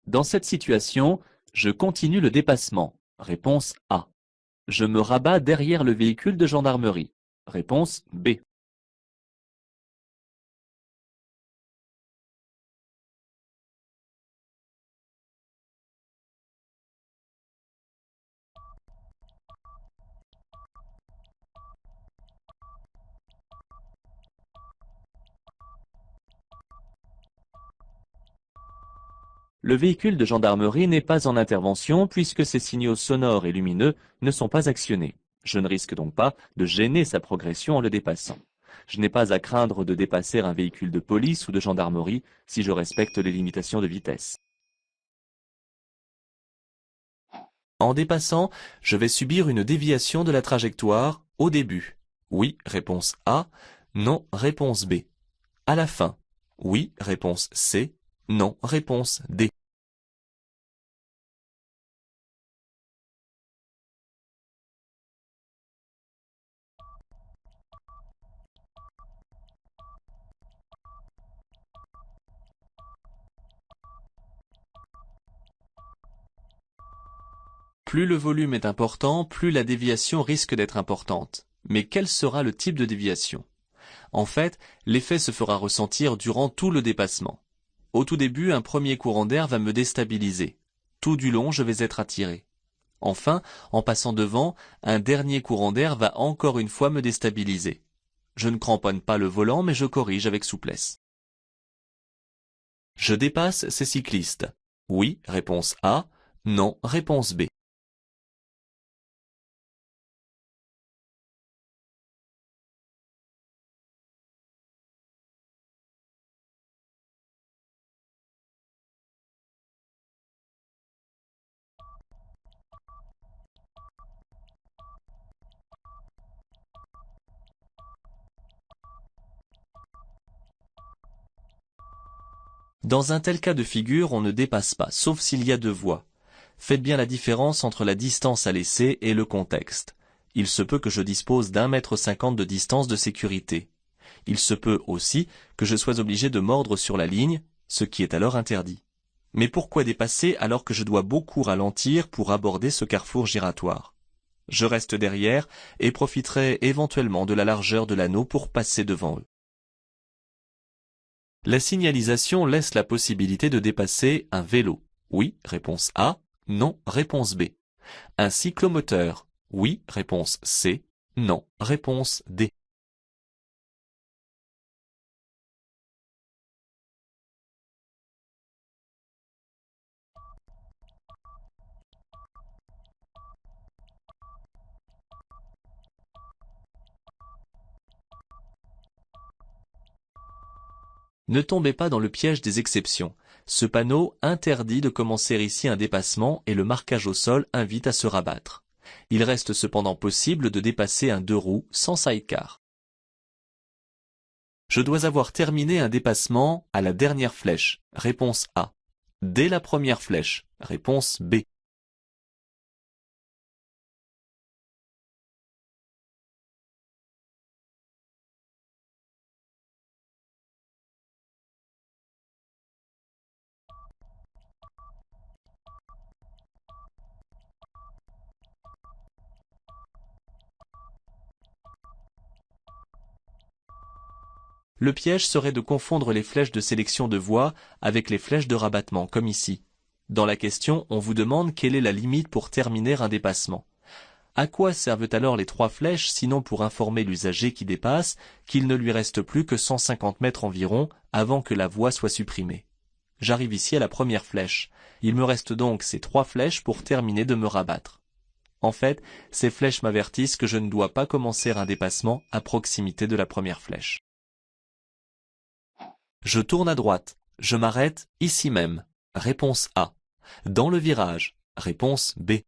Dans cette situation, je continue le dépassement. Réponse A. Je me rabats derrière le véhicule de gendarmerie. Réponse B. Le véhicule de gendarmerie n'est pas en intervention puisque ses signaux sonores et lumineux ne sont pas actionnés. Je ne risque donc pas de gêner sa progression en le dépassant. Je n'ai pas à craindre de dépasser un véhicule de police ou de gendarmerie si je respecte les limitations de vitesse. En dépassant, je vais subir une déviation de la trajectoire au début. Oui, réponse A. Non, réponse B. À la fin. Oui, réponse C. Non, réponse D. Plus le volume est important, plus la déviation risque d'être importante. Mais quel sera le type de déviation? En fait, l'effet se fera ressentir durant tout le dépassement. Au tout début, un premier courant d'air va me déstabiliser. Tout du long, je vais être attiré. Enfin, en passant devant, un dernier courant d'air va encore une fois me déstabiliser. Je ne cramponne pas le volant, mais je corrige avec souplesse. Je dépasse ces cyclistes. Oui, réponse A. Non, réponse B. Dans un tel cas de figure, on ne dépasse pas, sauf s'il y a deux voies. Faites bien la différence entre la distance à laisser et le contexte. Il se peut que je dispose d'1,50 m de distance de sécurité. Il se peut aussi que je sois obligé de mordre sur la ligne, ce qui est alors interdit. Mais pourquoi dépasser alors que je dois beaucoup ralentir pour aborder ce carrefour giratoire? Je reste derrière et profiterai éventuellement de la largeur de l'anneau pour passer devant eux. La signalisation laisse la possibilité de dépasser un vélo. Oui, réponse A. Non, réponse B. Un cyclomoteur. Oui, réponse C. Non, réponse D. Ne tombez pas dans le piège des exceptions. Ce panneau interdit de commencer ici un dépassement et le marquage au sol invite à se rabattre. Il reste cependant possible de dépasser un deux roues sans sidecar. Je dois avoir terminé un dépassement à la dernière flèche. Réponse A. Dès la première flèche. Réponse B. Le piège serait de confondre les flèches de sélection de voie avec les flèches de rabattement, comme ici. Dans la question, on vous demande quelle est la limite pour terminer un dépassement. À quoi servent alors les trois flèches sinon pour informer l'usager qui dépasse qu'il ne lui reste plus que 150 mètres environ avant que la voie soit supprimée? J'arrive ici à la première flèche. Il me reste donc ces trois flèches pour terminer de me rabattre. En fait, ces flèches m'avertissent que je ne dois pas commencer un dépassement à proximité de la première flèche. Je tourne à droite. Je m'arrête ici même. Réponse A. Dans le virage. Réponse B.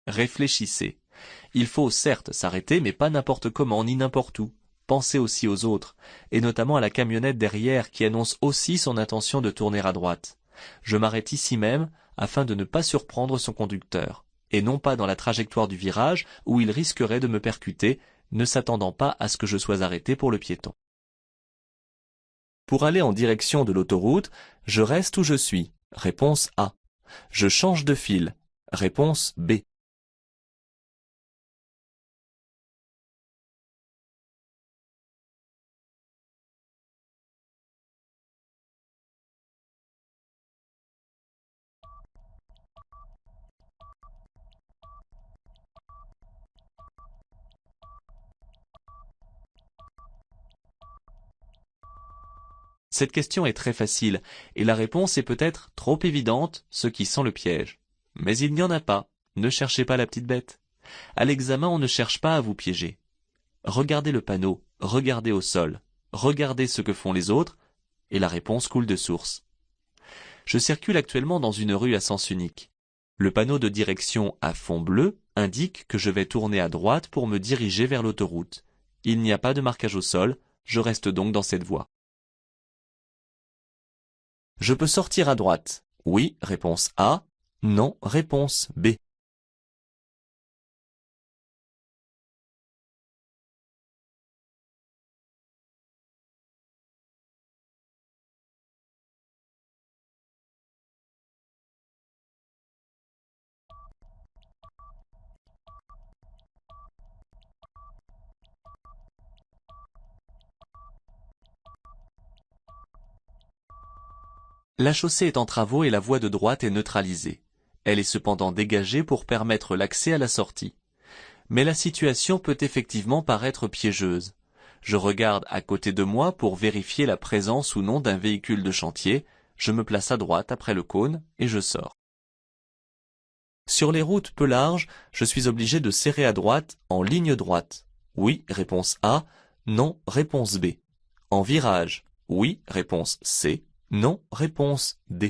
Réfléchissez. Il faut certes s'arrêter, mais pas n'importe comment ni n'importe où. Pensez aussi aux autres, et notamment à la camionnette derrière qui annonce aussi son intention de tourner à droite. Je m'arrête ici même afin de ne pas surprendre son conducteur, et non pas dans la trajectoire du virage où il risquerait de me percuter, ne s'attendant pas à ce que je sois arrêté pour le piéton. Pour aller en direction de l'autoroute, je reste où je suis. Réponse A. Je change de fil. Réponse B. Cette question est très facile, et la réponse est peut-être trop évidente, ce qui sent le piège. Mais il n'y en a pas. Ne cherchez pas la petite bête. À l'examen, on ne cherche pas à vous piéger. Regardez le panneau, regardez au sol, regardez ce que font les autres, et la réponse coule de source. Je circule actuellement dans une rue à sens unique. Le panneau de direction à fond bleu indique que je vais tourner à droite pour me diriger vers l'autoroute. Il n'y a pas de marquage au sol, je reste donc dans cette voie. Je peux sortir à droite. Oui, réponse A. Non, réponse B. La chaussée est en travaux et la voie de droite est neutralisée. Elle est cependant dégagée pour permettre l'accès à la sortie. Mais la situation peut effectivement paraître piégeuse. Je regarde à côté de moi pour vérifier la présence ou non d'un véhicule de chantier, je me place à droite après le cône et je sors. Sur les routes peu larges, je suis obligé de serrer à droite en ligne droite. Oui, réponse A. Non, réponse B. En virage. Oui, réponse C. Non, réponse D.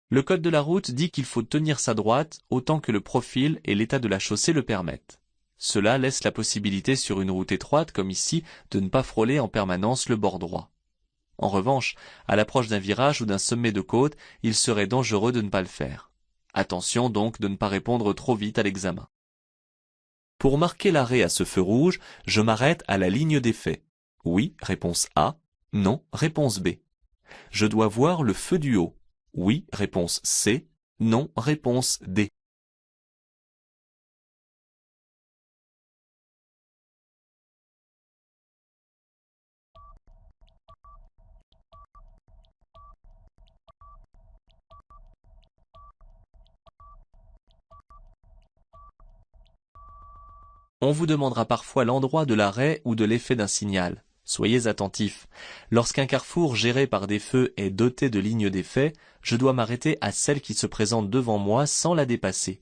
Le code de la route dit qu'il faut tenir sa droite autant que le profil et l'état de la chaussée le permettent. Cela laisse la possibilité sur une route étroite comme ici de ne pas frôler en permanence le bord droit. En revanche, à l'approche d'un virage ou d'un sommet de côte, il serait dangereux de ne pas le faire. Attention donc de ne pas répondre trop vite à l'examen. Pour marquer l'arrêt à ce feu rouge, je m'arrête à la ligne d'effet. Oui, réponse A. Non, réponse B. Je dois voir le feu du haut. Oui, réponse C. Non, réponse D. On vous demandera parfois l'endroit de l'arrêt ou de l'effet d'un signal. Soyez attentifs. Lorsqu'un carrefour géré par des feux est doté de lignes d'effet, je dois m'arrêter à celle qui se présente devant moi sans la dépasser.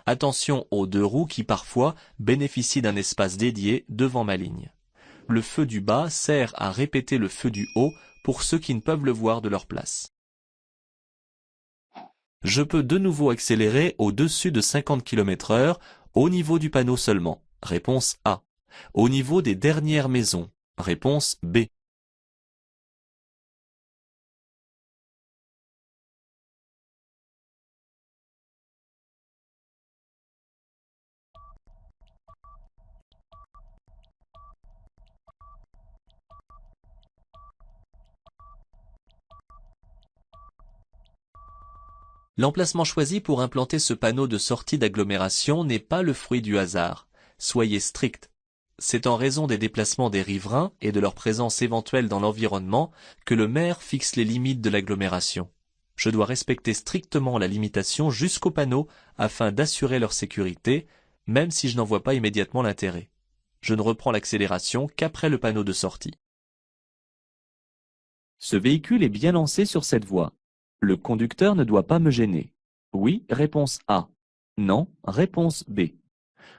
Attention aux deux roues qui parfois bénéficient d'un espace dédié devant ma ligne. Le feu du bas sert à répéter le feu du haut pour ceux qui ne peuvent le voir de leur place. Je peux de nouveau accélérer au-dessus de 50 km/h au niveau du panneau seulement. Réponse A. Au niveau des dernières maisons. Réponse B. L'emplacement choisi pour implanter ce panneau de sortie d'agglomération n'est pas le fruit du hasard. Soyez strict. C'est en raison des déplacements des riverains et de leur présence éventuelle dans l'environnement que le maire fixe les limites de l'agglomération. Je dois respecter strictement la limitation jusqu'au panneau afin d'assurer leur sécurité, même si je n'en vois pas immédiatement l'intérêt. Je ne reprends l'accélération qu'après le panneau de sortie. Ce véhicule est bien lancé sur cette voie. Le conducteur ne doit pas me gêner. Oui, réponse A. Non, réponse B.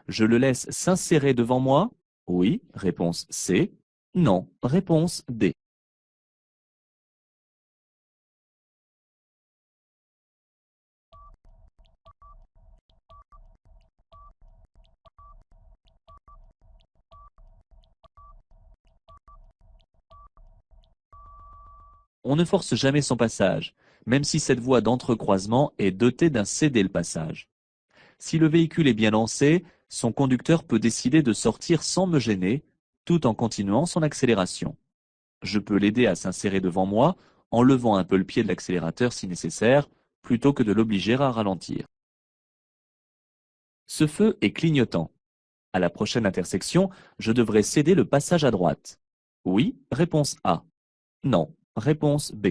Je le laisse s'insérer devant moi? Oui, réponse C. Non, réponse D. On ne force jamais son passage, même si cette voie d'entrecroisement est dotée d'un céder-le-passage. Si le véhicule est bien lancé, son conducteur peut décider de sortir sans me gêner, tout en continuant son accélération. Je peux l'aider à s'insérer devant moi en levant un peu le pied de l'accélérateur si nécessaire, plutôt que de l'obliger à ralentir. Ce feu est clignotant. À la prochaine intersection, je devrais céder le passage à droite. Oui, réponse A. Non, réponse B.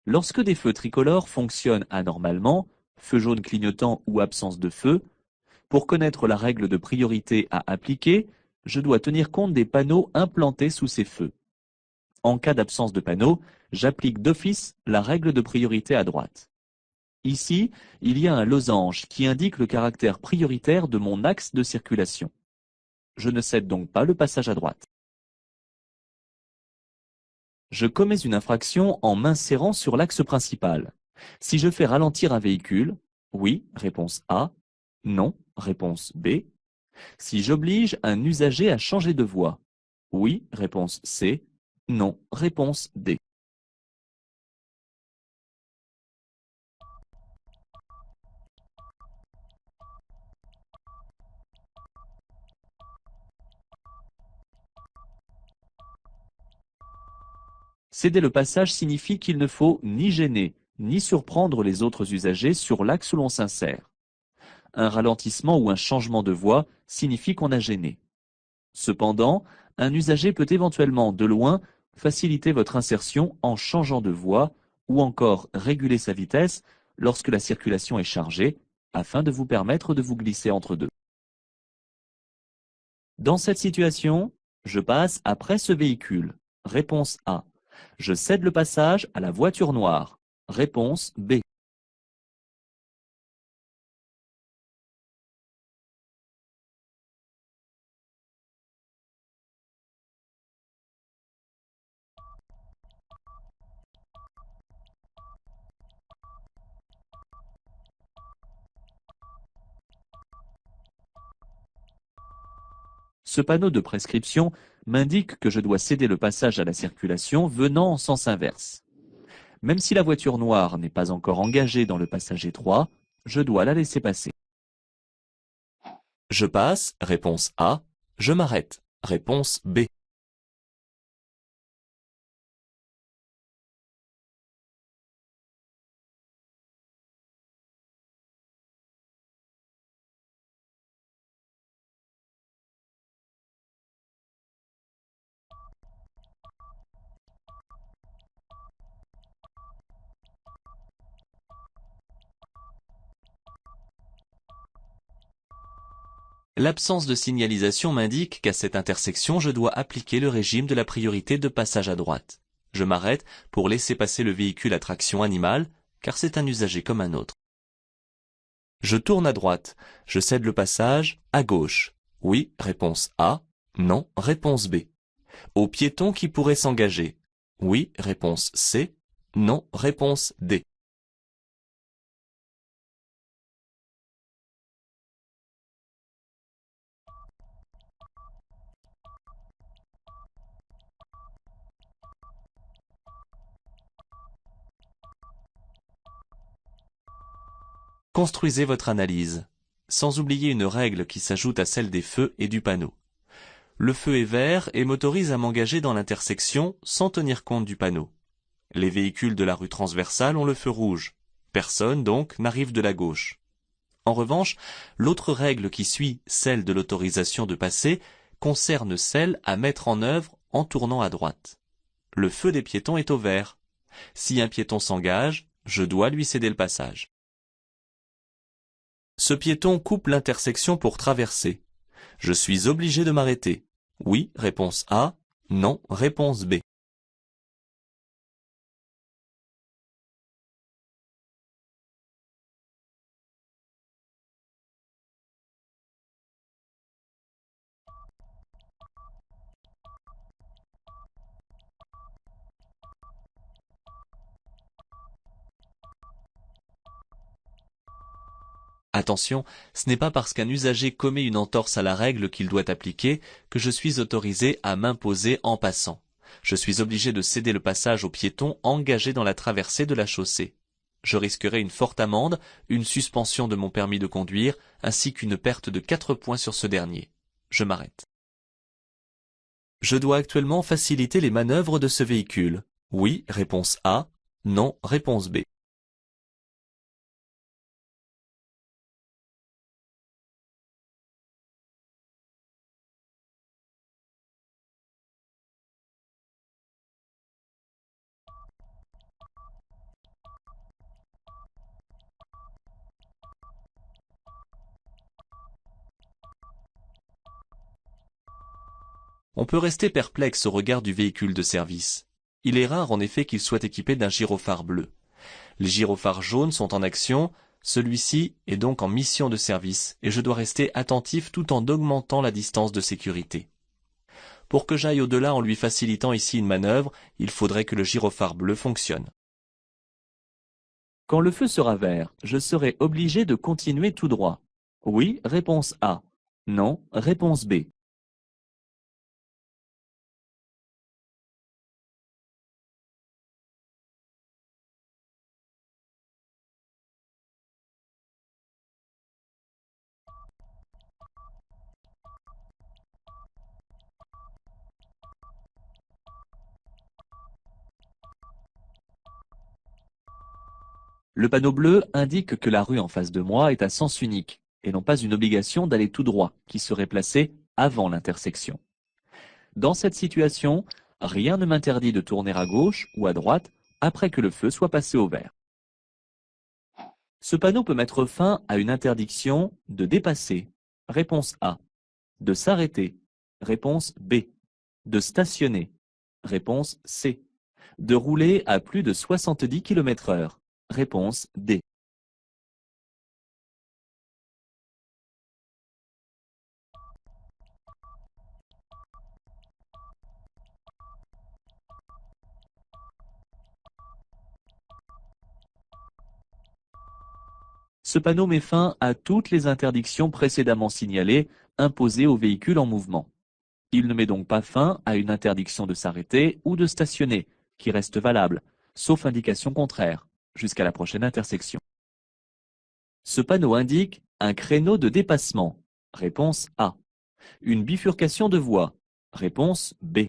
Lorsque des feux tricolores fonctionnent anormalement, feu jaune clignotant ou absence de feu, pour connaître la règle de priorité à appliquer, je dois tenir compte des panneaux implantés sous ces feux. En cas d'absence de panneau, j'applique d'office la règle de priorité à droite. Ici, il y a un losange qui indique le caractère prioritaire de mon axe de circulation. Je ne cède donc pas le passage à droite. Je commets une infraction en m'insérant sur l'axe principal. Si je fais ralentir un véhicule, oui, réponse A, non, réponse B. Si j'oblige un usager à changer de voie, oui, réponse C, non, réponse D. Céder le passage signifie qu'il ne faut ni gêner, ni surprendre les autres usagers sur l'axe où l'on s'insère. Un ralentissement ou un changement de voie signifie qu'on a gêné. Cependant, un usager peut éventuellement, de loin, faciliter votre insertion en changeant de voie ou encore réguler sa vitesse lorsque la circulation est chargée, afin de vous permettre de vous glisser entre deux. Dans cette situation, je passe après ce véhicule. Réponse A. Je cède le passage à la voiture noire. Réponse B. Ce panneau de prescription m'indique que je dois céder le passage à la circulation venant en sens inverse. Même si la voiture noire n'est pas encore engagée dans le passage étroit, je dois la laisser passer. Je passe, réponse A. Je m'arrête, réponse B. L'absence de signalisation m'indique qu'à cette intersection, je dois appliquer le régime de la priorité de passage à droite. Je m'arrête pour laisser passer le véhicule à traction animale, car c'est un usager comme un autre. Je tourne à droite. Je cède le passage à gauche. Oui, réponse A. Non, réponse B. Au piéton qui pourrait s'engager. Oui, réponse C. Non, réponse D. Construisez votre analyse, sans oublier une règle qui s'ajoute à celle des feux et du panneau. Le feu est vert et m'autorise à m'engager dans l'intersection sans tenir compte du panneau. Les véhicules de la rue transversale ont le feu rouge. Personne, donc, n'arrive de la gauche. En revanche, l'autre règle qui suit celle de l'autorisation de passer concerne celle à mettre en œuvre en tournant à droite. Le feu des piétons est au vert. Si un piéton s'engage, je dois lui céder le passage. Ce piéton coupe l'intersection pour traverser. Je suis obligé de m'arrêter. Oui, réponse A. Non, réponse B. Attention, ce n'est pas parce qu'un usager commet une entorse à la règle qu'il doit appliquer que je suis autorisé à m'imposer en passant. Je suis obligé de céder le passage aux piétons engagés dans la traversée de la chaussée. Je risquerai une forte amende, une suspension de mon permis de conduire, ainsi qu'une perte de 4 points sur ce dernier. Je m'arrête. Je dois actuellement faciliter les manœuvres de ce véhicule. Oui, réponse A. Non, réponse B. On peut rester perplexe au regard du véhicule de service. Il est rare en effet qu'il soit équipé d'un gyrophare bleu. Les gyrophares jaunes sont en action, celui-ci est donc en mission de service et je dois rester attentif tout en augmentant la distance de sécurité. Pour que j'aille au-delà en lui facilitant ici une manœuvre, il faudrait que le gyrophare bleu fonctionne. Quand le feu sera vert, je serai obligé de continuer tout droit. Oui, réponse A. Non, réponse B. Le panneau bleu indique que la rue en face de moi est à sens unique, et non pas une obligation d'aller tout droit, qui serait placée avant l'intersection. Dans cette situation, rien ne m'interdit de tourner à gauche ou à droite après que le feu soit passé au vert. Ce panneau peut mettre fin à une interdiction de dépasser. Réponse A. De s'arrêter. Réponse B. De stationner. Réponse C. De rouler à plus de 70 km/h. Réponse D. Ce panneau met fin à toutes les interdictions précédemment signalées imposées aux véhicules en mouvement. Il ne met donc pas fin à une interdiction de s'arrêter ou de stationner, qui reste valable, sauf indication contraire, jusqu'à la prochaine intersection. Ce panneau indique un créneau de dépassement. Réponse A. Une bifurcation de voie. Réponse B.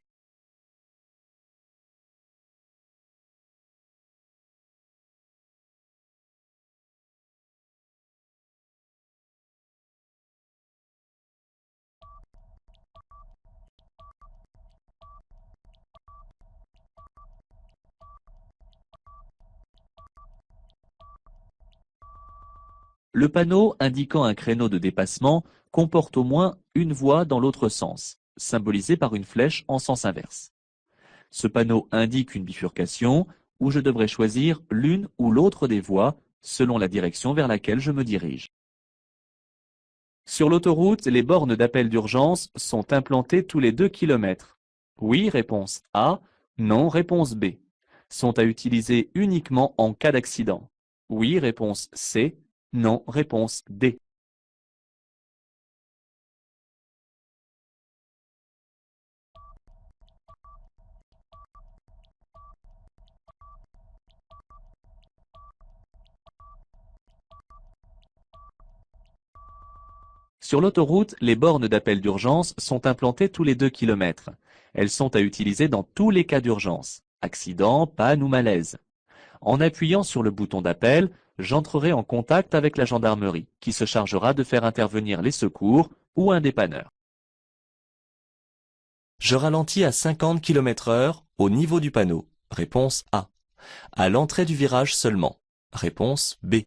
Le panneau indiquant un créneau de dépassement comporte au moins une voie dans l'autre sens, symbolisée par une flèche en sens inverse. Ce panneau indique une bifurcation où je devrais choisir l'une ou l'autre des voies selon la direction vers laquelle je me dirige. Sur l'autoroute, les bornes d'appel d'urgence sont implantées tous les 2 km. Oui, réponse A. Non, réponse B. Sont à utiliser uniquement en cas d'accident. Oui, réponse C. Non, réponse D. Sur l'autoroute, les bornes d'appel d'urgence sont implantées tous les 2 km. Elles sont à utiliser dans tous les cas d'urgence, accident, panne ou malaise. En appuyant sur le bouton d'appel, j'entrerai en contact avec la gendarmerie, qui se chargera de faire intervenir les secours ou un dépanneur. Je ralentis à 50 km/h au niveau du panneau. Réponse A. À l'entrée du virage seulement. Réponse B.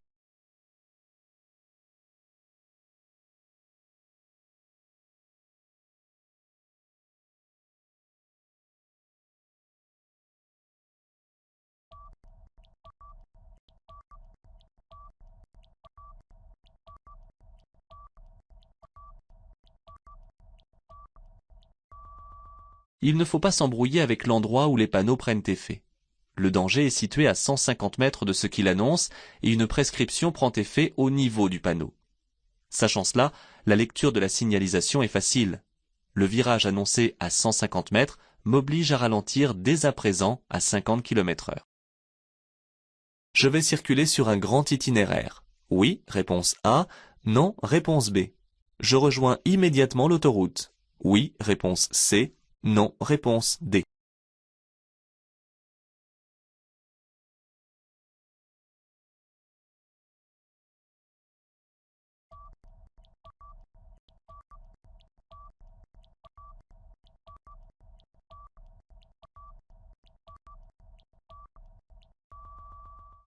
Il ne faut pas s'embrouiller avec l'endroit où les panneaux prennent effet. Le danger est situé à 150 mètres de ce qu'il annonce et une prescription prend effet au niveau du panneau. Sachant cela, la lecture de la signalisation est facile. Le virage annoncé à 150 mètres m'oblige à ralentir dès à présent à 50 km/h. Je vais circuler sur un grand itinéraire. Oui, réponse A. Non, réponse B. Je rejoins immédiatement l'autoroute. Oui, réponse C. Non, réponse D.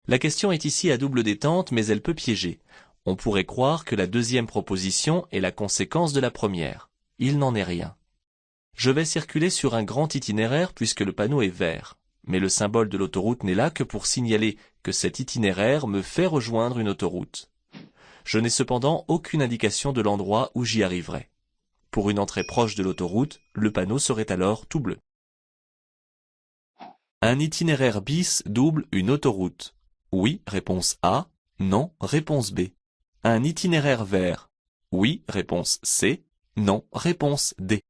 La question est ici à double détente, mais elle peut piéger. On pourrait croire que la deuxième proposition est la conséquence de la première. Il n'en est rien. Je vais circuler sur un grand itinéraire puisque le panneau est vert. Mais le symbole de l'autoroute n'est là que pour signaler que cet itinéraire me fait rejoindre une autoroute. Je n'ai cependant aucune indication de l'endroit où j'y arriverai. Pour une entrée proche de l'autoroute, le panneau serait alors tout bleu. Un itinéraire bis double une autoroute. Oui, réponse A. Non, réponse B. Un itinéraire vert. Oui, réponse C. Non, réponse D.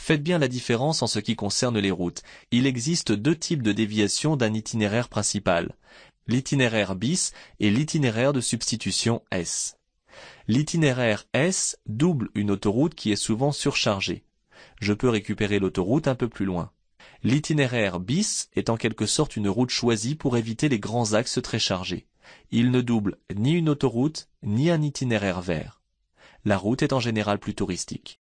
Faites bien la différence en ce qui concerne les routes. Il existe deux types de déviation d'un itinéraire principal. L'itinéraire bis et l'itinéraire de substitution S. L'itinéraire S double une autoroute qui est souvent surchargée. Je peux récupérer l'autoroute un peu plus loin. L'itinéraire bis est en quelque sorte une route choisie pour éviter les grands axes très chargés. Il ne double ni une autoroute, ni un itinéraire vert. La route est en général plus touristique.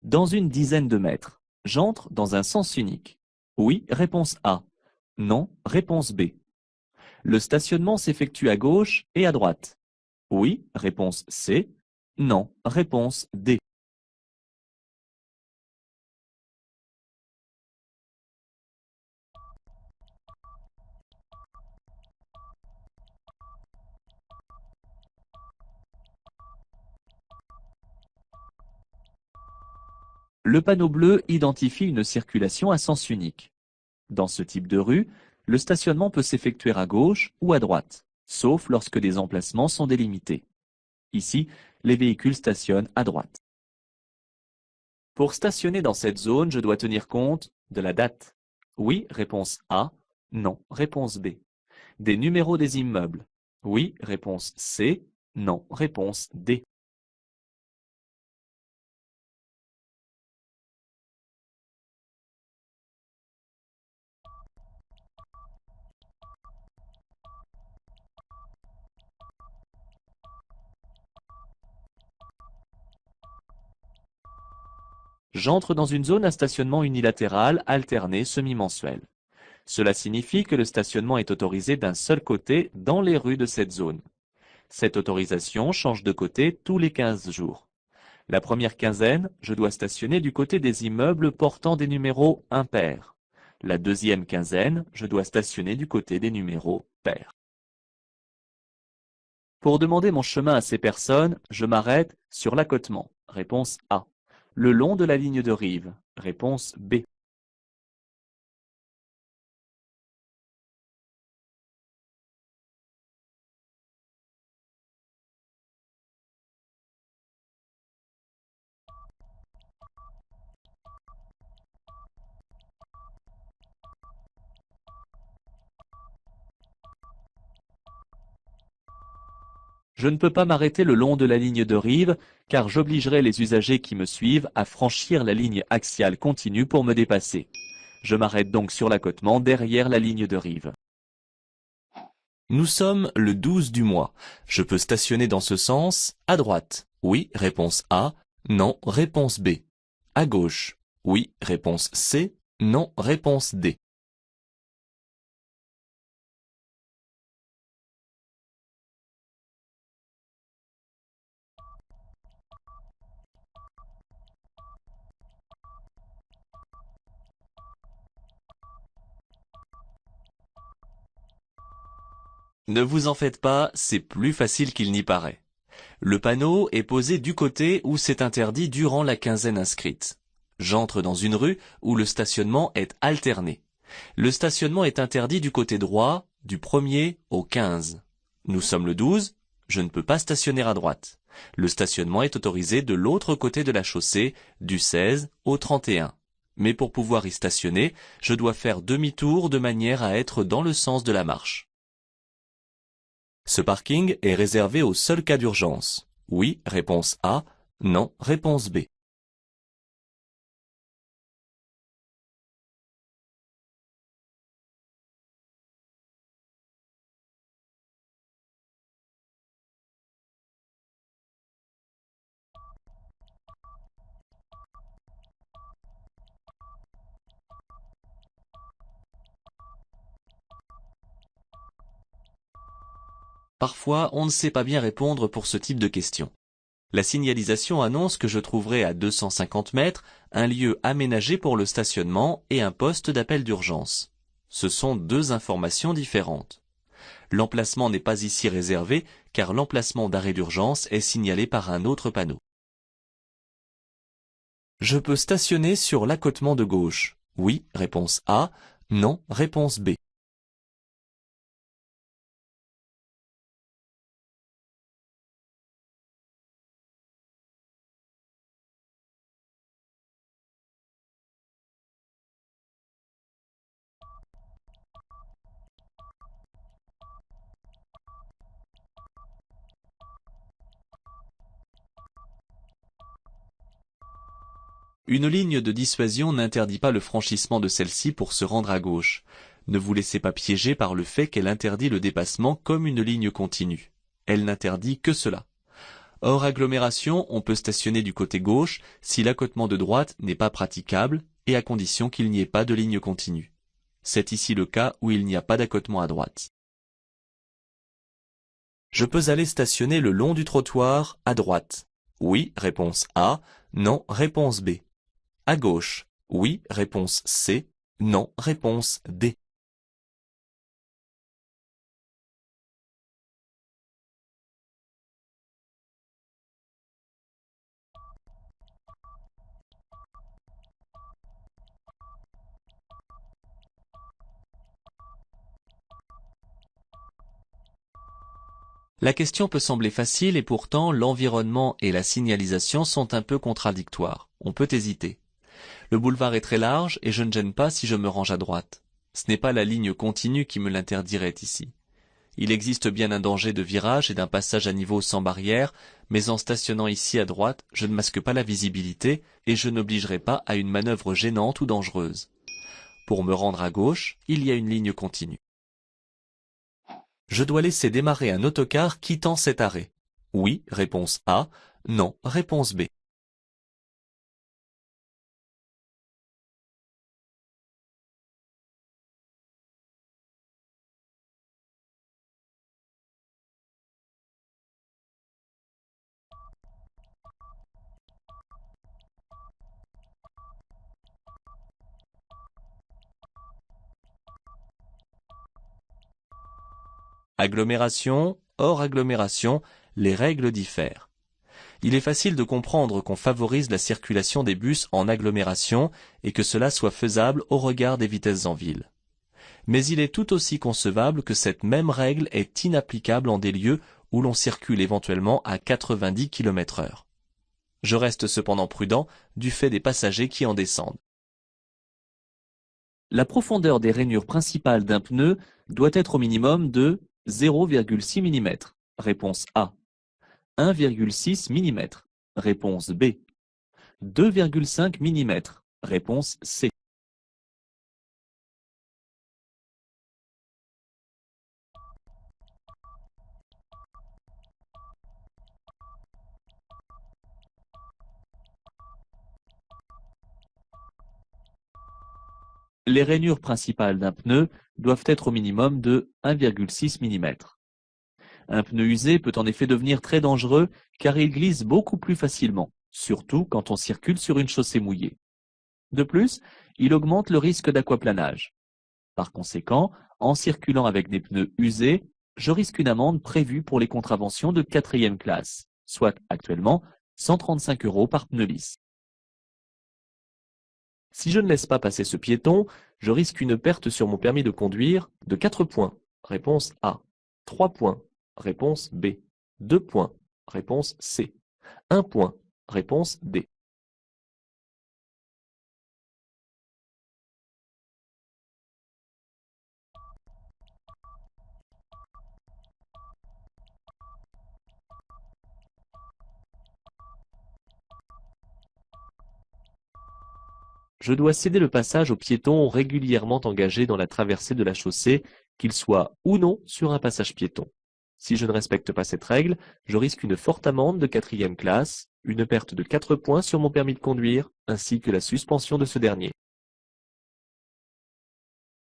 Dans une dizaine de mètres, j'entre dans un sens unique. Oui, réponse A. Non, réponse B. Le stationnement s'effectue à gauche et à droite. Oui, réponse C. Non, réponse D. Le panneau bleu identifie une circulation à sens unique. Dans ce type de rue, le stationnement peut s'effectuer à gauche ou à droite, sauf lorsque des emplacements sont délimités. Ici, les véhicules stationnent à droite. Pour stationner dans cette zone, je dois tenir compte de la date. Oui, réponse A. Non, réponse B. Des numéros des immeubles. Oui, réponse C. Non, réponse D. J'entre dans une zone à stationnement unilatéral alterné semi-mensuel. Cela signifie que le stationnement est autorisé d'un seul côté dans les rues de cette zone. Cette autorisation change de côté tous les 15 jours. La première quinzaine, je dois stationner du côté des immeubles portant des numéros impairs. La deuxième quinzaine, je dois stationner du côté des numéros pairs. Pour demander mon chemin à ces personnes, je m'arrête sur l'accotement. Réponse A. Le long de la ligne de rive. Réponse B. Je ne peux pas m'arrêter le long de la ligne de rive, car j'obligerai les usagers qui me suivent à franchir la ligne axiale continue pour me dépasser. Je m'arrête donc sur l'accotement derrière la ligne de rive. Nous sommes le 12 du mois. Je peux stationner dans ce sens, à droite. Oui, réponse A. Non, réponse B. À gauche. Oui, réponse C. Non, réponse D. Ne vous en faites pas, c'est plus facile qu'il n'y paraît. Le panneau est posé du côté où c'est interdit durant la quinzaine inscrite. J'entre dans une rue où le stationnement est alterné. Le stationnement est interdit du côté droit, du 1er au 15. Nous sommes le 12, je ne peux pas stationner à droite. Le stationnement est autorisé de l'autre côté de la chaussée, du 16 au 31. Mais pour pouvoir y stationner, je dois faire demi-tour de manière à être dans le sens de la marche. Ce parking est réservé au seul cas d'urgence. Oui, réponse A. Non, réponse B. Parfois, on ne sait pas bien répondre pour ce type de questions. La signalisation annonce que je trouverai à 250 mètres un lieu aménagé pour le stationnement et un poste d'appel d'urgence. Ce sont deux informations différentes. L'emplacement n'est pas ici réservé car l'emplacement d'arrêt d'urgence est signalé par un autre panneau. Je peux stationner sur l'accotement de gauche. Oui, réponse A. Non, réponse B. Une ligne de dissuasion n'interdit pas le franchissement de celle-ci pour se rendre à gauche. Ne vous laissez pas piéger par le fait qu'elle interdit le dépassement comme une ligne continue. Elle n'interdit que cela. Hors agglomération, on peut stationner du côté gauche si l'accotement de droite n'est pas praticable et à condition qu'il n'y ait pas de ligne continue. C'est ici le cas où il n'y a pas d'accotement à droite. Je peux aller stationner le long du trottoir à droite. Oui, réponse A. Non, réponse B. À gauche. Oui, réponse C. Non, réponse D. La question peut sembler facile et pourtant l'environnement et la signalisation sont un peu contradictoires. On peut hésiter. Le boulevard est très large et je ne gêne pas si je me range à droite. Ce n'est pas la ligne continue qui me l'interdirait ici. Il existe bien un danger de virage et d'un passage à niveau sans barrière, mais en stationnant ici à droite, je ne masque pas la visibilité et je n'obligerai pas à une manœuvre gênante ou dangereuse. Pour me rendre à gauche, il y a une ligne continue. Je dois laisser démarrer un autocar quittant cet arrêt. Oui, réponse A. Non, réponse B. Agglomération, hors agglomération, les règles diffèrent. Il est facile de comprendre qu'on favorise la circulation des bus en agglomération et que cela soit faisable au regard des vitesses en ville. Mais il est tout aussi concevable que cette même règle est inapplicable en des lieux où l'on circule éventuellement à 90 km/h. Je reste cependant prudent du fait des passagers qui en descendent. La profondeur des rainures principales d'un pneu doit être au minimum de 0,6 mm. Réponse A. 1,6 mm. Réponse B. 2,5 mm. Réponse C. Les rainures principales d'un pneu doivent être au minimum de 1,6 mm. Un pneu usé peut en effet devenir très dangereux car il glisse beaucoup plus facilement, surtout quand on circule sur une chaussée mouillée. De plus, il augmente le risque d'aquaplanage. Par conséquent, en circulant avec des pneus usés, je risque une amende prévue pour les contraventions de 4e classe, soit actuellement 135 € par pneu lisse. Si je ne laisse pas passer ce piéton, je risque une perte sur mon permis de conduire de 4 points. Réponse A. 3 points. Réponse B. 2 points. Réponse C. 1 point. Réponse D. Je dois céder le passage aux piétons régulièrement engagés dans la traversée de la chaussée, qu'ils soient ou non sur un passage piéton. Si je ne respecte pas cette règle, je risque une forte amende de 4e classe, une perte de 4 points sur mon permis de conduire, ainsi que la suspension de ce dernier.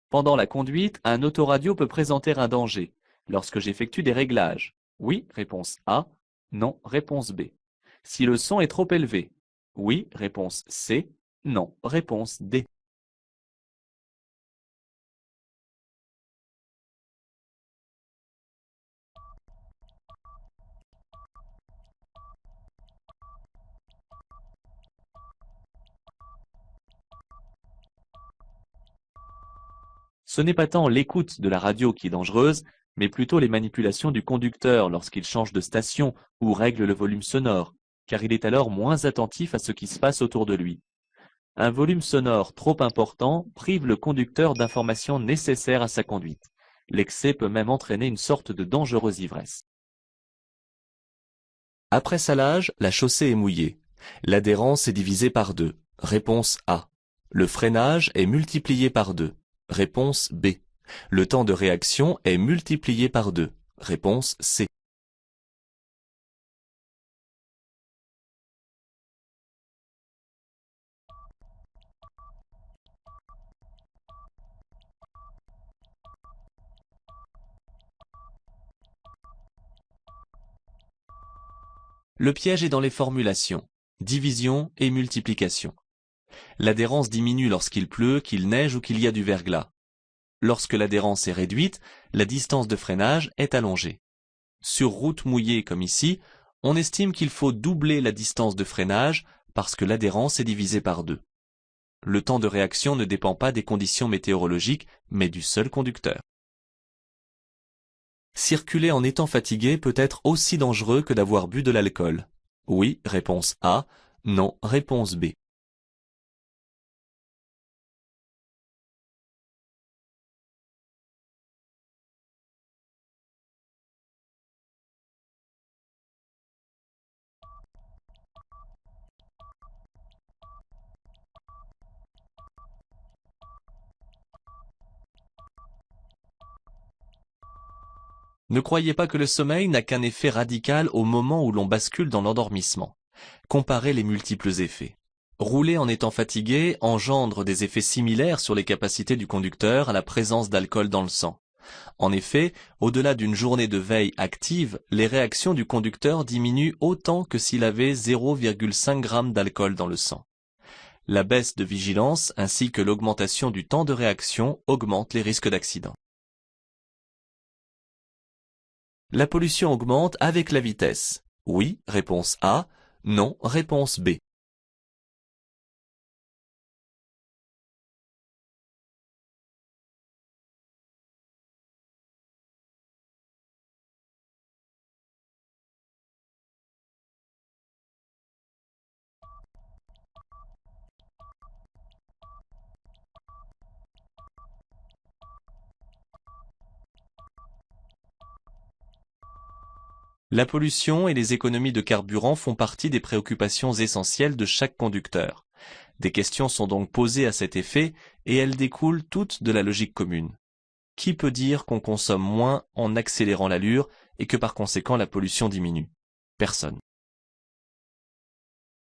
Pendant la conduite, un autoradio peut présenter un danger lorsque j'effectue des réglages. Oui, réponse A. Non, réponse B. Si le son est trop élevé. Oui, réponse C. Non, réponse D. Ce n'est pas tant l'écoute de la radio qui est dangereuse, mais plutôt les manipulations du conducteur lorsqu'il change de station ou règle le volume sonore, car il est alors moins attentif à ce qui se passe autour de lui. Un volume sonore trop important prive le conducteur d'informations nécessaires à sa conduite. L'excès peut même entraîner une sorte de dangereuse ivresse. Après salage, la chaussée est mouillée. L'adhérence est divisée par 2. Réponse A. Le freinage est multiplié par 2. Réponse B. Le temps de réaction est multiplié par 2. Réponse C. Le piège est dans les formulations, division et multiplication. L'adhérence diminue lorsqu'il pleut, qu'il neige ou qu'il y a du verglas. Lorsque l'adhérence est réduite, la distance de freinage est allongée. Sur route mouillée comme ici, on estime qu'il faut doubler la distance de freinage parce que l'adhérence est divisée par 2. Le temps de réaction ne dépend pas des conditions météorologiques, mais du seul conducteur. Circuler en étant fatigué peut être aussi dangereux que d'avoir bu de l'alcool. Oui, réponse A. Non, réponse B. Ne croyez pas que le sommeil n'a qu'un effet radical au moment où l'on bascule dans l'endormissement. Comparez les multiples effets. Rouler en étant fatigué engendre des effets similaires sur les capacités du conducteur à la présence d'alcool dans le sang. En effet, au-delà d'une journée de veille active, les réactions du conducteur diminuent autant que s'il avait 0,5 g d'alcool dans le sang. La baisse de vigilance ainsi que l'augmentation du temps de réaction augmentent les risques d'accident. La pollution augmente avec la vitesse. Oui, réponse A. Non, réponse B. La pollution et les économies de carburant font partie des préoccupations essentielles de chaque conducteur. Des questions sont donc posées à cet effet et elles découlent toutes de la logique commune. Qui peut dire qu'on consomme moins en accélérant l'allure et que par conséquent la pollution diminue? Personne.